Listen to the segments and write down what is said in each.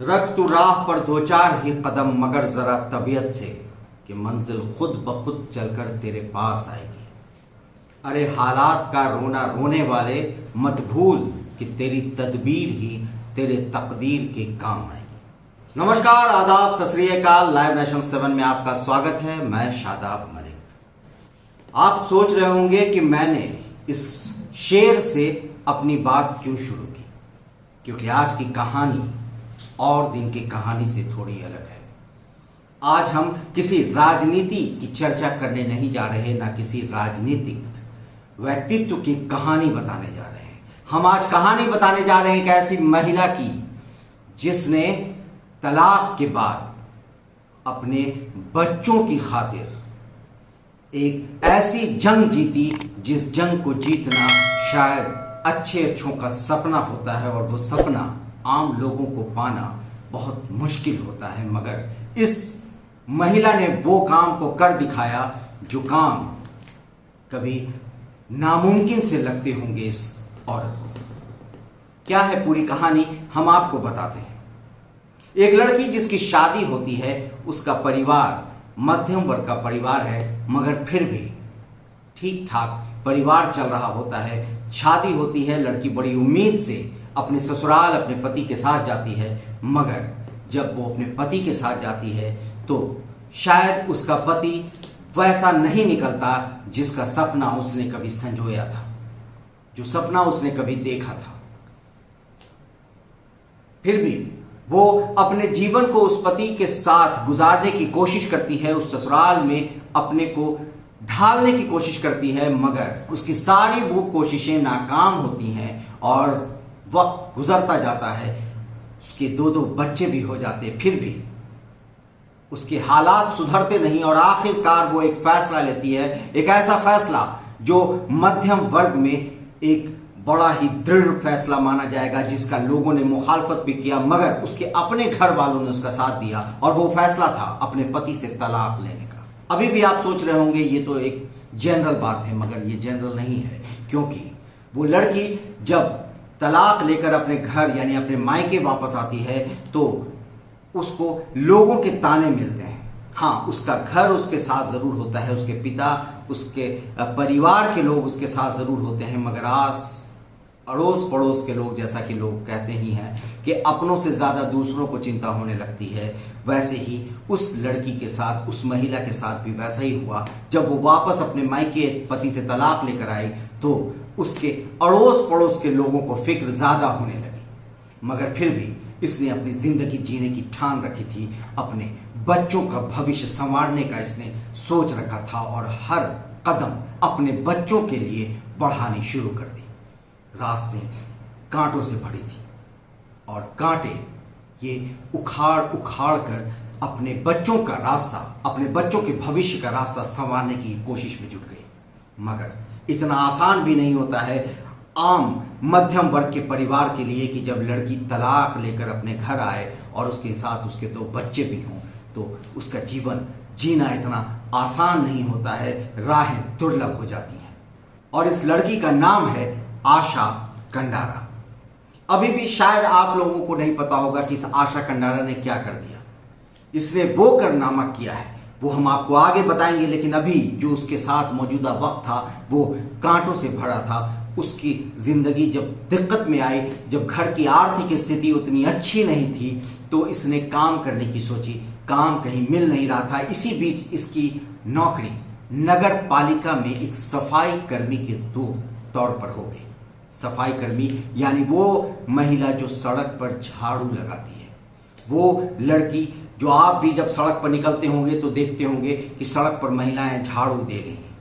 रख तू राह पर दो चार ही कदम, मगर जरा तबीयत से कि मंजिल खुद ब खुद चलकर तेरे पास आएगी। अरे हालात का रोना रोने वाले, मत भूल कि तेरी तदबीर ही तेरे तकदीर के काम आएगी। नमस्कार, आदाब, सत श्री अकाल। लाइव नेशन 7 में आपका स्वागत है। मैं शादाब मलिक। आप सोच रहे होंगे कि मैंने इस शेर से अपनी बात क्यों शुरू की, क्योंकि आज की कहानी और दिन की कहानी से थोड़ी अलग है। आज हम किसी राजनीति की चर्चा करने नहीं जा रहे, ना किसी राजनीतिक व्यक्तित्व की कहानी बताने जा रहे हैं। हम आज कहानी बताने जा रहे हैं एक ऐसी महिला की जिसने तलाक के बाद अपने बच्चों की खातिर एक ऐसी जंग जीती जिस जंग को जीतना शायद अच्छों का सपना होता है, और वो सपना आम लोगों को पाना बहुत मुश्किल होता है। मगर इस महिला ने वो काम को कर दिखाया जो काम कभी नामुमकिन से लगते होंगे इस औरत को। क्या है पूरी कहानी, हम आपको बताते हैं। एक लड़की जिसकी शादी होती है, उसका परिवार मध्यम वर्ग का परिवार है, मगर फिर भी ठीक ठाक परिवार चल रहा होता है। शादी होती है, लड़की बड़ी उम्मीद से अपने ससुराल अपने पति के साथ जाती है, मगर जब वो अपने पति के साथ जाती है तो शायद उसका पति वैसा नहीं निकलता जिसका सपना उसने कभी संजोया था, जो सपना उसने कभी देखा था। फिर भी वो अपने जीवन को उस पति के साथ गुजारने की कोशिश करती है, उस ससुराल में अपने को ढालने की कोशिश करती है, मगर उसकी सारी वो कोशिशें नाकाम होती हैं और वक्त गुजरता जाता है। उसके दो बच्चे भी हो जाते, फिर भी उसके हालात सुधरते नहीं, और आखिरकार वो एक फैसला लेती है, एक ऐसा फैसला जो मध्यम वर्ग में एक बड़ा ही दृढ़ फैसला माना जाएगा, जिसका लोगों ने मुखालफत भी किया, मगर उसके अपने घर वालों ने उसका साथ दिया, और वो फैसला था अपने पति से तलाक लेने का। अभी भी आप सोच रहे होंगे ये तो एक जनरल बात है, मगर ये जनरल नहीं है, क्योंकि वो लड़की जब तलाक लेकर अपने घर यानी अपने मायके वापस आती है तो उसको लोगों के ताने मिलते हैं। हाँ, उसका घर उसके साथ ज़रूर होता है, उसके पिता, उसके परिवार के लोग उसके साथ ज़रूर होते हैं, मगर अड़ोस पड़ोस के लोग, जैसा कि लोग कहते ही हैं कि अपनों से ज़्यादा दूसरों को चिंता होने लगती है, वैसे ही उस लड़की के साथ, उस महिला के साथ भी वैसा ही हुआ। जब वो वापस अपने मायके पति से तलाक लेकर आई तो उसके अड़ोस पड़ोस के लोगों को फिक्र ज़्यादा होने लगी, मगर फिर भी इसने अपनी ज़िंदगी जीने की ठान रखी थी, अपने बच्चों का भविष्य संवारने का इसने सोच रखा था, और हर कदम अपने बच्चों के लिए बढ़ानी शुरू कर दी। रास्ते कांटों से भरी थी, और कांटे ये उखाड़ उखाड़ कर अपने बच्चों का रास्ता, अपने बच्चों के भविष्य का रास्ता संवारने की कोशिश में जुट गई। मगर इतना आसान भी नहीं होता है आम मध्यम वर्ग के परिवार के लिए कि जब लड़की तलाक लेकर अपने घर आए और उसके साथ उसके 2 बच्चे भी हों, तो उसका जीवन जीना इतना आसान नहीं होता है, राहें दुर्लभ हो जाती हैं। और इस लड़की का नाम है आशा कंडारा। अभी भी शायद आप लोगों को नहीं पता होगा कि इस आशा कंडारा ने क्या कर दिया। इसने वो कारनामा किया है, वो हम आपको आगे बताएंगे, लेकिन अभी जो उसके साथ मौजूदा वक्त था वो कांटों से भरा था। उसकी ज़िंदगी जब दिक्कत में आई, जब घर की आर्थिक स्थिति उतनी अच्छी नहीं थी, तो इसने काम करने की सोची, काम कहीं मिल नहीं रहा था। इसी बीच इसकी नौकरी नगर पालिका में एक सफाई कर्मी के तौर पर हो गई। सफाई कर्मी यानी वो महिला जो सड़क पर झाड़ू लगाती है, वो लड़की जो आप भी जब सड़क पर निकलते होंगे तो देखते होंगे कि सड़क पर महिलाएं झाड़ू दे रही हैं,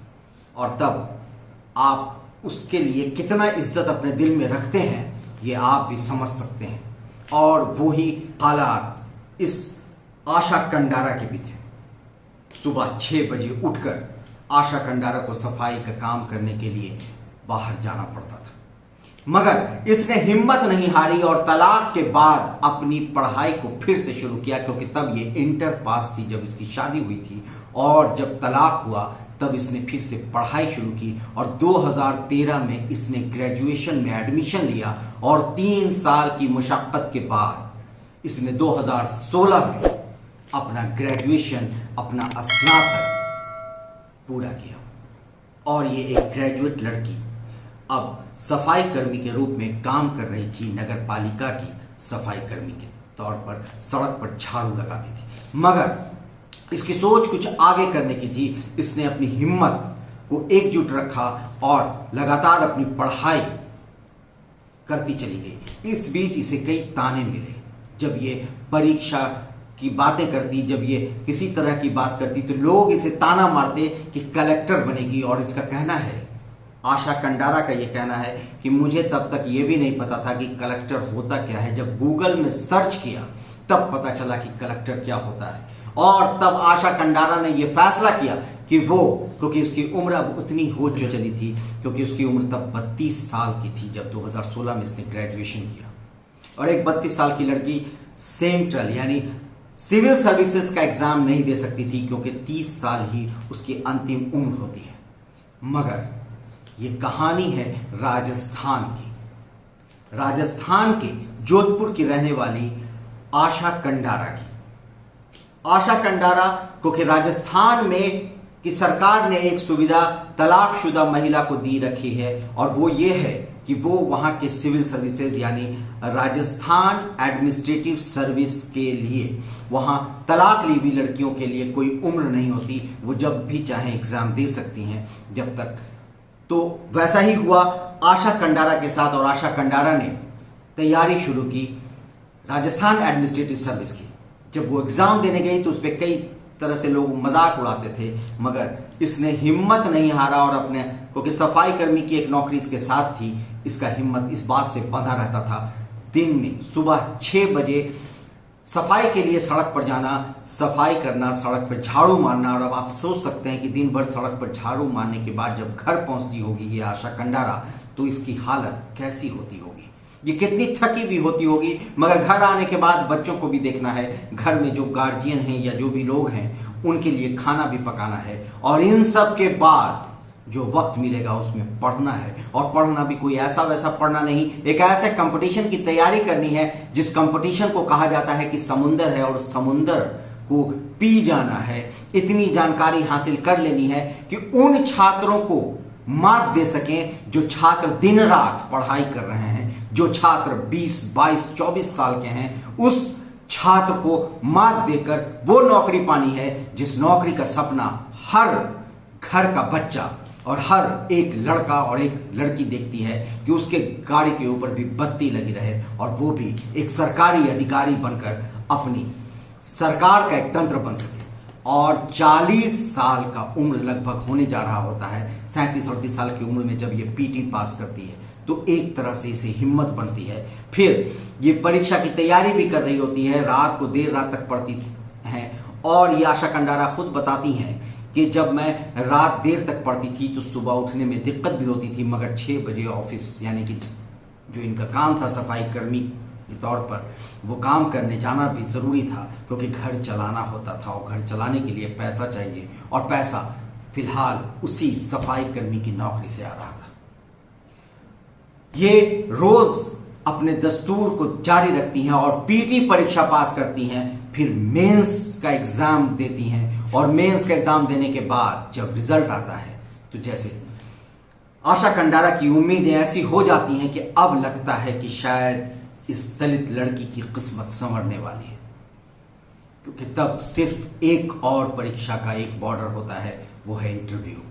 और तब आप उसके लिए कितना इज्जत अपने दिल में रखते हैं ये आप भी समझ सकते हैं। और वही हालात इस आशा कंडारा के भी थे। सुबह 6 बजे उठकर आशा कंडारा को सफाई का काम करने के लिए बाहर जाना पड़ता था, मगर इसने हिम्मत नहीं हारी और तलाक के बाद अपनी पढ़ाई को फिर से शुरू किया, क्योंकि तब ये इंटर पास थी जब इसकी शादी हुई थी, और जब तलाक हुआ तब इसने फिर से पढ़ाई शुरू की, और 2013 में इसने ग्रेजुएशन में एडमिशन लिया, और 3 साल की मुशक्क़त के बाद इसने 2016 में अपना ग्रेजुएशन, अपना स्नातक पूरा किया और ये एक ग्रेजुएट लड़की अब सफाई कर्मी के रूप में काम कर रही थी। नगर पालिका की सफाई कर्मी के तौर पर सड़क पर झाड़ू लगाती थी। मगर इसकी सोच कुछ आगे करने की थी। इसने अपनी हिम्मत को एकजुट रखा और लगातार अपनी पढ़ाई करती चली गई। इस बीच इसे कई ताने मिले। जब ये परीक्षा की बातें करती, जब ये किसी तरह की बात करती तो लोग इसे ताना मारते कि कलेक्टर बनेगी। और इसका कहना है, आशा कंडारा का ये कहना है कि मुझे तब तक ये भी नहीं पता था कि कलेक्टर होता क्या है। जब गूगल में सर्च किया तब पता चला कि कलेक्टर क्या होता है। और तब आशा कंडारा ने यह फैसला किया कि वो, क्योंकि उसकी उम्र अब उतनी हो चली थी, क्योंकि उसकी उम्र तब 32 साल की थी जब 2016 में इसने ग्रेजुएशन किया। और एक 32 साल की लड़की सेंट्रल यानी सिविल सर्विसेज का एग्जाम नहीं दे सकती थी, क्योंकि 30 साल ही उसकी अंतिम उम्र होती है। मगर ये कहानी है राजस्थान की, राजस्थान के जोधपुर की रहने वाली आशा कंडारा की। आशा कंडारा, क्योंकि राजस्थान में की सरकार ने एक सुविधा तलाकशुदा महिला को दी रखी है, और वो ये है कि वो वहाँ के सिविल सर्विसेज यानी राजस्थान एडमिनिस्ट्रेटिव सर्विस के लिए, वहाँ तलाक ली हुई लड़कियों के लिए कोई उम्र नहीं होती। वो जब भी चाहें एग्ज़ाम दे सकती हैं जब तक। तो वैसा ही हुआ आशा कंडारा के साथ, और आशा कंडारा ने तैयारी शुरू की राजस्थान एडमिनिस्ट्रेटिव सर्विस की। जब वो एग्ज़ाम देने गई तो उस पर कई तरह से लोग मजाक उड़ाते थे, मगर इसने हिम्मत नहीं हारा और अपने, क्योंकि सफाई कर्मी की एक नौकरी इसके साथ थी, इसका हिम्मत इस बात से बंधा रहता था। दिन में सुबह 6 बजे सफाई के लिए सड़क पर जाना, सफाई करना, सड़क पर झाड़ू मारना। और अब आप सोच सकते हैं कि दिन भर सड़क पर झाड़ू मारने के बाद जब घर पहुंचती होगी ये आशा कंडारा, तो इसकी हालत कैसी होती होगी, ये कितनी थकी भी होती होगी। मगर घर आने के बाद बच्चों को भी देखना है, घर में जो गार्जियन हैं या जो भी लोग हैं उनके लिए खाना भी पकाना है, और इन सब के बाद जो वक्त मिलेगा उसमें पढ़ना है। और पढ़ना भी कोई ऐसा वैसा पढ़ना नहीं, एक ऐसे कंपटीशन की तैयारी करनी है जिस कंपटीशन को कहा जाता है कि समुंदर है, और समुंदर को पी जाना है। इतनी जानकारी हासिल कर लेनी है कि उन छात्रों को मात दे सकें जो छात्र दिन रात पढ़ाई कर रहे हैं, जो छात्र 20, 22, 24 साल के हैं। उस छात्र को मात देकर वो नौकरी पानी है जिस नौकरी का सपना हर घर का बच्चा और हर एक लड़का और एक लड़की देखती है, कि उसके गाड़ी के ऊपर भी बत्ती लगी रहे और वो भी एक सरकारी अधिकारी बनकर अपनी सरकार का एक तंत्र बन सके। और 40 साल का उम्र लगभग होने जा रहा होता है, 37-38 साल की उम्र में जब ये पीटी पास करती है तो एक तरह से इसे हिम्मत बनती है। फिर ये परीक्षा की तैयारी भी कर रही होती है, रात को देर रात तक पढ़ती हैं। और ये आशा कंडारा खुद बताती हैं कि जब मैं रात देर तक पढ़ती थी तो सुबह उठने में दिक्कत भी होती थी, मगर 6 बजे ऑफिस यानी कि जो इनका काम था सफाई कर्मी के तौर पर, वो काम करने जाना भी ज़रूरी था, क्योंकि घर चलाना होता था और घर चलाने के लिए पैसा चाहिए, और पैसा फिलहाल उसी सफाई कर्मी की नौकरी से आ रहा था। ये रोज अपने दस्तूर को जारी रखती हैं और पीटी परीक्षा पास करती हैं, फिर मेंस का एग्जाम देती हैं, और मेंस का एग्जाम देने के बाद जब रिजल्ट आता है तो जैसे आशा कंडारा की उम्मीदें ऐसी हो जाती हैं कि अब लगता है कि शायद इस दलित लड़की की किस्मत संवरने वाली है, क्योंकि तब सिर्फ एक और परीक्षा का एक बॉर्डर होता है, वो है इंटरव्यू।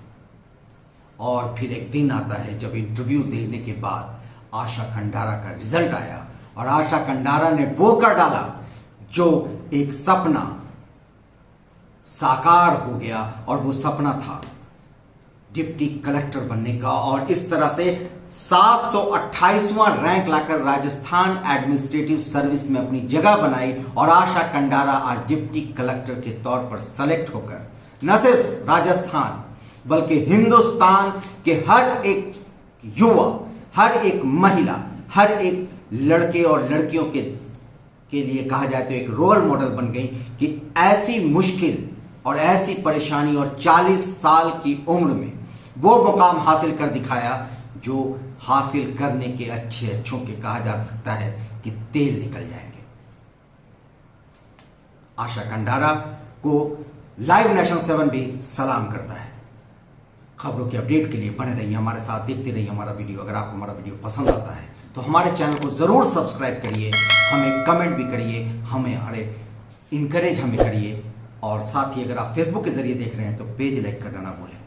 और फिर एक दिन आता है जब इंटरव्यू देने के बाद आशा कंडारा का रिजल्ट आया, और आशा कंडारा ने वो कर डाला जो एक सपना साकार हो गया, और वो सपना था डिप्टी कलेक्टर बनने का। और इस तरह से 728वां रैंक लाकर राजस्थान एडमिनिस्ट्रेटिव सर्विस में अपनी जगह बनाई, और आशा कंडारा आज डिप्टी कलेक्टर के तौर पर सेलेक्ट होकर न सिर्फ राजस्थान बल्कि हिंदुस्तान के हर एक युवा, हर एक महिला, हर एक लड़के और लड़कियों के लिए कहा जाए तो एक रोल मॉडल बन गई कि ऐसी मुश्किल और ऐसी परेशानी और 40 साल की उम्र में वो मुकाम हासिल कर दिखाया जो हासिल करने के अच्छे अच्छों के कहा जा सकता है कि तेल निकल जाएंगे। आशा खंडारा को लाइव नेशन 7 भी सलाम करता है। खबरों के अपडेट के लिए बने रहिए हमारे साथ, देखते रहिए हमारा वीडियो। अगर आपको हमारा वीडियो पसंद आता है तो हमारे चैनल को ज़रूर सब्सक्राइब करिए, हमें कमेंट भी करिए, हमें इनकरेज हमें करिए, और साथ ही अगर आप फेसबुक के जरिए देख रहे हैं तो पेज लाइक करना ना भूलें।